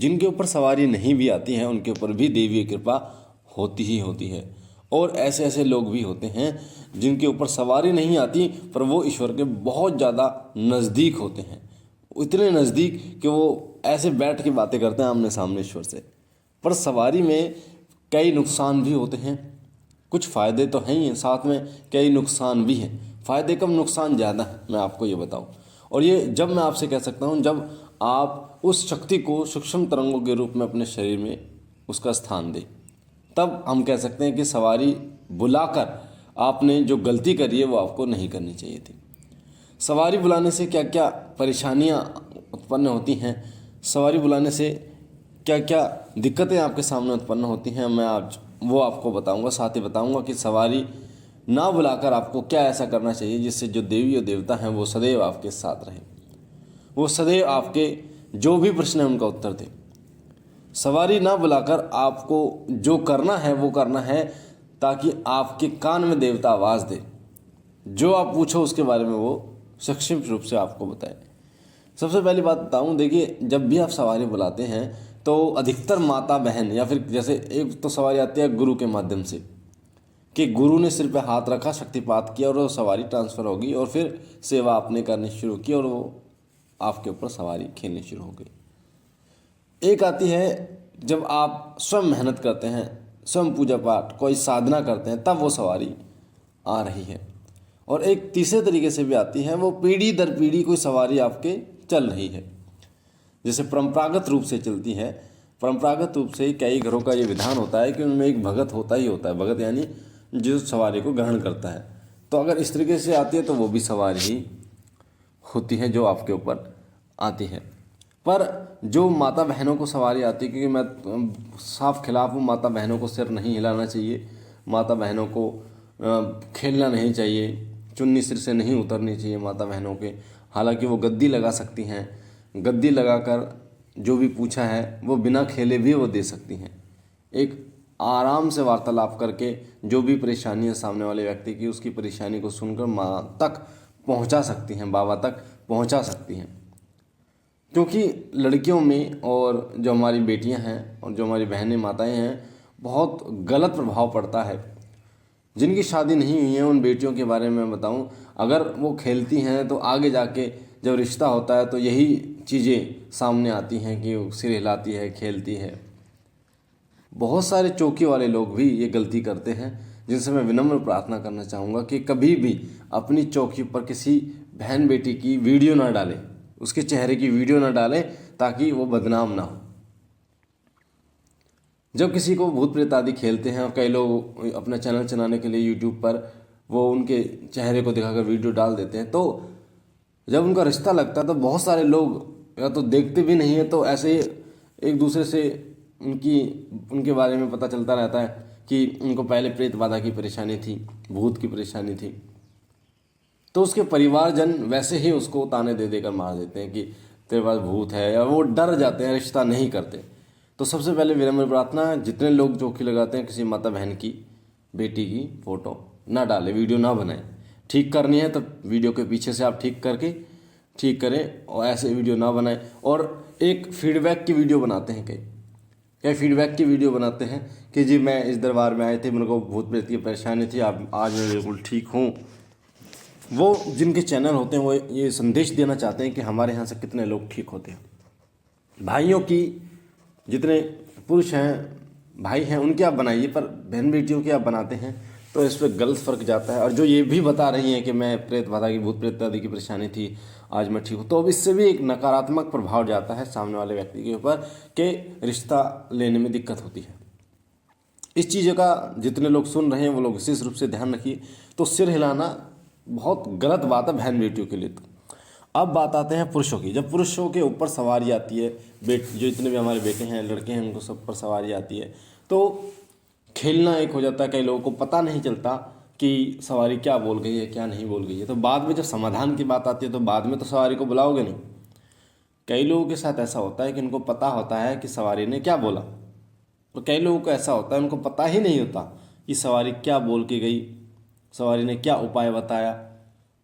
जिनके ऊपर सवारी नहीं भी आती है उनके ऊपर भी देवी कृपा होती ही होती है। और ऐसे ऐसे लोग भी होते हैं जिनके ऊपर सवारी नहीं आती पर वो ईश्वर के बहुत ज़्यादा नज़दीक होते हैं, इतने नज़दीक कि वो ऐसे बैठ के बातें करते हैं आमने सामने ईश्वर से। पर सवारी में कई नुकसान भी होते हैं, कुछ फ़ायदे तो हैं ही, साथ में कई नुकसान भी हैं। फ़ायदे कम नुकसान ज़्यादा है, मैं आपको ये बताऊं। और ये जब मैं आपसे कह सकता हूं जब आप उस शक्ति को सूक्ष्म तरंगों के रूप में अपने शरीर में उसका स्थान दें, तब हम कह सकते हैं कि सवारी बुलाकर आपने जो गलती करी है वो आपको नहीं करनी चाहिए थी। सवारी बुलाने से क्या क्या परेशानियां उत्पन्न होती हैं, सवारी बुलाने से क्या क्या दिक्कतें आपके सामने उत्पन्न होती हैं, मैं आज वो आपको बताऊंगा। साथ ही बताऊंगा कि सवारी ना बुलाकर आपको क्या ऐसा करना चाहिए जिससे जो देवी और देवता हैं वो सदैव आपके साथ रहे, वो सदैव आपके जो भी प्रश्न है उनका उत्तर दे। सवारी ना बुलाकर आपको जो करना है वो करना है ताकि आपके कान में देवता आवाज़ दे, जो आप पूछो उसके बारे में वो संक्षिप्त रूप से आपको बताए। सबसे पहली बात बताऊं, देखिए जब भी आप सवारी बुलाते हैं तो अधिकतर माता बहन या फिर जैसे एक तो सवारी आती है गुरु के माध्यम से कि गुरु ने सिर पे हाथ रखा, शक्तिपात किया और वो सवारी ट्रांसफ़र होगी और फिर सेवा आपने करनी शुरू की और वो आपके ऊपर सवारी खेलनी शुरू हो गई। एक आती है जब आप स्वयं मेहनत करते हैं, स्वयं पूजा पाठ कोई साधना करते हैं, तब वो सवारी आ रही है। और एक तीसरे तरीके से भी आती है, वो पीढ़ी दर पीढ़ी कोई सवारी आपके चल रही है, जैसे परंपरागत रूप से चलती है। परंपरागत रूप से कई घरों का ये विधान होता है कि उनमें एक भगत होता ही होता है, भगत यानी जो सवारी को ग्रहण करता है। तो अगर इस तरीके से आती है तो वो भी सवारी ही होती है जो आपके ऊपर आती है। पर जो माता बहनों को सवारी आती है, क्योंकि मैं साफ खिलाफ हूँ, माता बहनों को सिर नहीं हिलाना चाहिए, माता बहनों को खेलना नहीं चाहिए, चुन्नी सिर से नहीं उतरनी चाहिए माता बहनों के। हालांकि वो गद्दी लगा सकती हैं, गद्दी लगाकर जो भी पूछा है वो बिना खेले भी वो दे सकती हैं। एक आराम से वार्तालाप करके जो भी परेशानी है सामने वाले व्यक्ति की, उसकी परेशानी को सुनकर माँ तक पहुँचा सकती हैं, बाबा तक पहुँचा सकती हैं। क्योंकि लड़कियों में और जो हमारी बेटियां हैं और जो हमारी बहनें माताएं हैं, बहुत गलत प्रभाव पड़ता है। जिनकी शादी नहीं हुई है उन बेटियों के बारे में बताऊं, अगर वो खेलती हैं तो आगे जाके जब रिश्ता होता है तो यही चीज़ें सामने आती हैं कि वो सिर हिलाती है, खेलती है। बहुत सारे चौकी वाले लोग भी ये गलती करते हैं, जिनसे मैं विनम्र प्रार्थना करना चाहूँगा कि कभी भी अपनी चौकी पर किसी बहन बेटी की वीडियो ना डालें, उसके चेहरे की वीडियो ना डालें, ताकि वो बदनाम ना हो। जब किसी को भूत प्रेत आदि खेलते हैं और कई लोग अपना चैनल चलाने के लिए यूट्यूब पर वो उनके चेहरे को दिखाकर वीडियो डाल देते हैं, तो जब उनका रिश्ता लगता है तो बहुत सारे लोग या तो देखते भी नहीं है, तो ऐसे एक दूसरे से उनके बारे में पता चलता रहता है कि उनको पहले प्रेत बाधा की परेशानी थी, भूत की परेशानी थी, तो उसके परिवारजन वैसे ही उसको ताने दे देकर मार देते हैं कि तेरे पास भूत है, या वो डर जाते हैं, रिश्ता नहीं करते। तो सबसे पहले विनम्र प्रार्थना, जितने लोग चौकी लगाते हैं किसी माता बहन की बेटी की फ़ोटो ना डालें, वीडियो ना बनाएं। ठीक करनी है तो वीडियो के पीछे से आप ठीक करें और ऐसे वीडियो ना बनाएं। और एक फीडबैक की वीडियो बनाते हैं कई फीडबैक की वीडियो बनाते हैं कि जी मैं इस दरबार में आए थे, मेरे को भूत प्रेत की परेशानी थी, अब आज मैं बिल्कुल ठीक हूँ। वो जिनके चैनल होते हैं वो ये संदेश देना चाहते हैं कि हमारे यहाँ से कितने लोग ठीक होते हैं। भाइयों की जितने पुरुष हैं, भाई हैं, उनके आप बनाइए, पर बहन बेटियों की आप बनाते हैं तो इस पर गलत फर्क जाता है। और जो ये भी बता रही हैं कि मैं प्रेत बाधा की, भूत प्रेत आदि की परेशानी थी, आज मैं ठीक हूँ, तो अब इससे भी एक नकारात्मक प्रभाव जाता है सामने वाले व्यक्ति के ऊपर कि रिश्ता लेने में दिक्कत होती है। इस चीज़ का जितने लोग सुन रहे हैं वो लोग विशेष रूप से ध्यान रखिए। तो सिर हिलाना बहुत गलत बात है बहन बेटियों के लिए। तो अब बात आते हैं पुरुषों की। जब पुरुषों के ऊपर सवारी आती है, जो इतने भी हमारे बेटे हैं, लड़के हैं, उनको सब पर सवारी आती है, तो खेलना एक हो जाता है। कई लोगों को पता नहीं चलता कि सवारी क्या बोल गई है, क्या नहीं बोल गई है। तो बाद में जब समाधान की बात आती है तो बाद में तो सवारी को बुलाओगे नहीं। कई लोगों के साथ ऐसा होता है कि उनको पता होता है कि सवारी ने क्या बोला, और कई लोगों को ऐसा होता है उनको पता ही नहीं होता कि सवारी क्या बोल के गई, सवारी ने क्या उपाय बताया।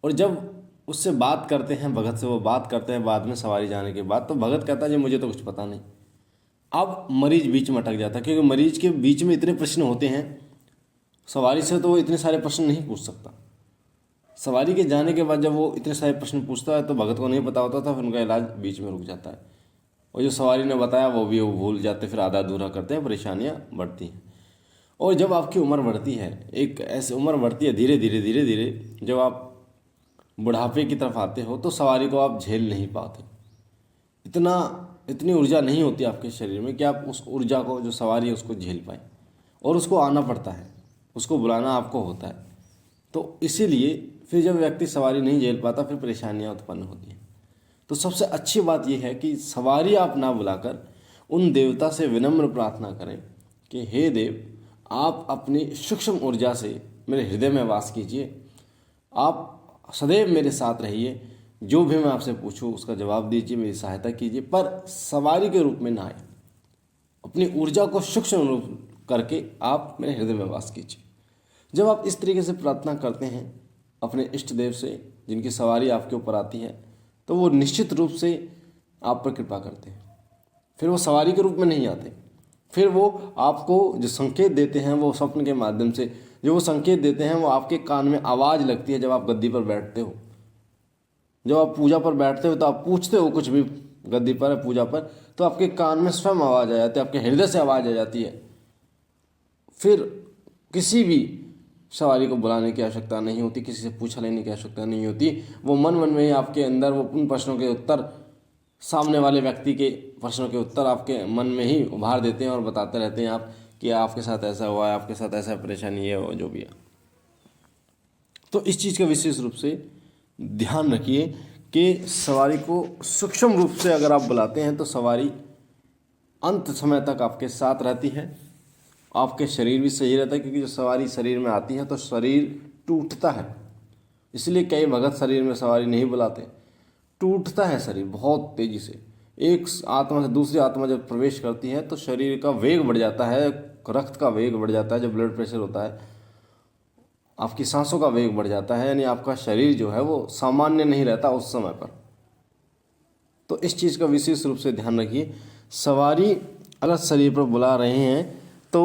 और जब उससे बात करते हैं, भगत से वो बात करते हैं बाद में सवारी जाने के बाद, तो भगत कहता है जी मुझे तो कुछ पता नहीं, अब मरीज बीच में अटक जाता है, क्योंकि मरीज के बीच में इतने प्रश्न होते हैं, सवारी से तो वो इतने सारे प्रश्न नहीं पूछ सकता। सवारी के जाने के बाद जब वो इतने सारे प्रश्न पूछता है तो भगत को नहीं पता होता था, फिर उनका इलाज बीच में रुक जाता है, और जो सवारी ने बताया वो भी वो भूल जाते, फिर आधा अधूरा करते हैं, परेशानियाँ बढ़ती हैं। और जब आपकी उम्र बढ़ती है, एक ऐसी उम्र बढ़ती है धीरे धीरे धीरे धीरे, जब आप बुढ़ापे की तरफ आते हो तो सवारी को आप झेल नहीं पाते। इतनी ऊर्जा नहीं होती आपके शरीर में कि आप उस ऊर्जा को, जो सवारी है, उसको झेल पाए, और उसको आना पड़ता है, उसको बुलाना आपको होता है। तो इसीलिए फिर जब व्यक्ति सवारी नहीं झेल पाता, फिर परेशानियाँ उत्पन्न होती हैं। तो सबसे अच्छी बात यह है कि सवारी आप ना बुलाकर उन देवता से विनम्र प्रार्थना करें कि हे देव, आप अपनी सूक्ष्म ऊर्जा से मेरे हृदय में वास कीजिए, आप सदैव मेरे साथ रहिए, जो भी मैं आपसे पूछूं उसका जवाब दीजिए, मेरी सहायता कीजिए, पर सवारी के रूप में ना आए। अपनी ऊर्जा को सूक्ष्म रूप करके आप मेरे हृदय में वास कीजिए। जब आप इस तरीके से प्रार्थना करते हैं अपने इष्ट देव से, जिनकी सवारी आपके ऊपर आती है, तो वो निश्चित रूप से आप पर कृपा करते हैं। फिर वो सवारी के रूप में नहीं आते, फिर वो आपको जो संकेत देते हैं, वो स्वप्न के माध्यम से जो वो संकेत देते हैं, वो आपके कान में आवाज़ लगती है। जब आप गद्दी पर बैठते हो, जब आप पूजा पर बैठते हो, तो आप पूछते हो कुछ भी, गद्दी पर है, पूजा पर, तो आपके कान में स्वयं आवाज़ आ जाती है, आपके हृदय से आवाज़ आ जाती है। फिर किसी भी सवारी को बुलाने की आवश्यकता नहीं होती, किसी से पूछा लेने की आवश्यकता नहीं होती। वो मन मन में ही आपके अंदर वो उन प्रश्नों के उत्तर, सामने वाले व्यक्ति के प्रश्नों के उत्तर आपके मन में ही उभार देते हैं और बताते रहते हैं आप कि आपके साथ ऐसा हुआ है, आपके साथ ऐसा परेशानी है, वो जो भी है। तो इस चीज़ का विशेष रूप से ध्यान रखिए कि सवारी को सूक्ष्म रूप से अगर आप बुलाते हैं तो सवारी अंत समय तक आपके साथ रहती है, आपके शरीर भी सही रहता है, क्योंकि जब सवारी शरीर में आती है तो शरीर टूटता है। इसलिए कई भगत शरीर में सवारी नहीं बुलाते, टूटता है शरीर बहुत तेज़ी से। एक आत्मा से दूसरी आत्मा जब प्रवेश करती है तो शरीर का वेग बढ़ जाता है, रक्त का वेग बढ़ जाता है, जो ब्लड प्रेशर होता है, आपकी सांसों का वेग बढ़ जाता है, यानी आपका शरीर जो है वो सामान्य नहीं रहता उस समय पर। तो इस चीज़ का विशेष रूप से ध्यान रखिए। सवारी अगर शरीर पर बुला रहे हैं तो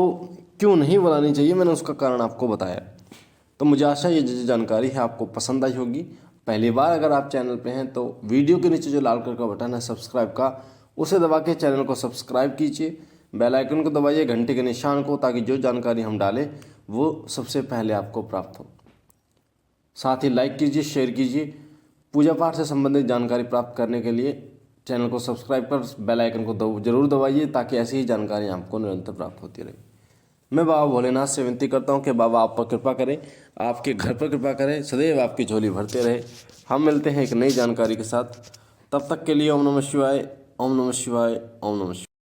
क्यों नहीं बुलानी चाहिए, मैंने उसका कारण आपको बताया। तो मुझे आशा ये जो जानकारी है आपको पसंद आई होगी। पहली बार अगर आप चैनल पे हैं तो वीडियो के नीचे जो लाल कलर का बटन है सब्सक्राइब का, उसे दबा के चैनल को सब्सक्राइब कीजिए, बेल आइकन को दबाइए, घंटे के निशान को, ताकि जो जानकारी हम डालें वो सबसे पहले आपको प्राप्त हो। साथ ही लाइक कीजिए, शेयर कीजिए। पूजा पाठ से संबंधित जानकारी प्राप्त करने के लिए चैनल को सब्सक्राइब कर बेल आइकन को जरूर दबाइए, ताकि ऐसी ही जानकारी आपको निरंतर प्राप्त होती रहे। मैं बाबा भोलेनाथ से विनती करता हूँ कि बाबा आप पर कृपा करें, आपके घर पर कृपा करें, सदैव आपकी झोली भरते रहे। हम मिलते हैं एक नई जानकारी के साथ, तब तक के लिए ओम नमः शिवाय, ओम नमः शिवाय, ओम नमः शिवाय।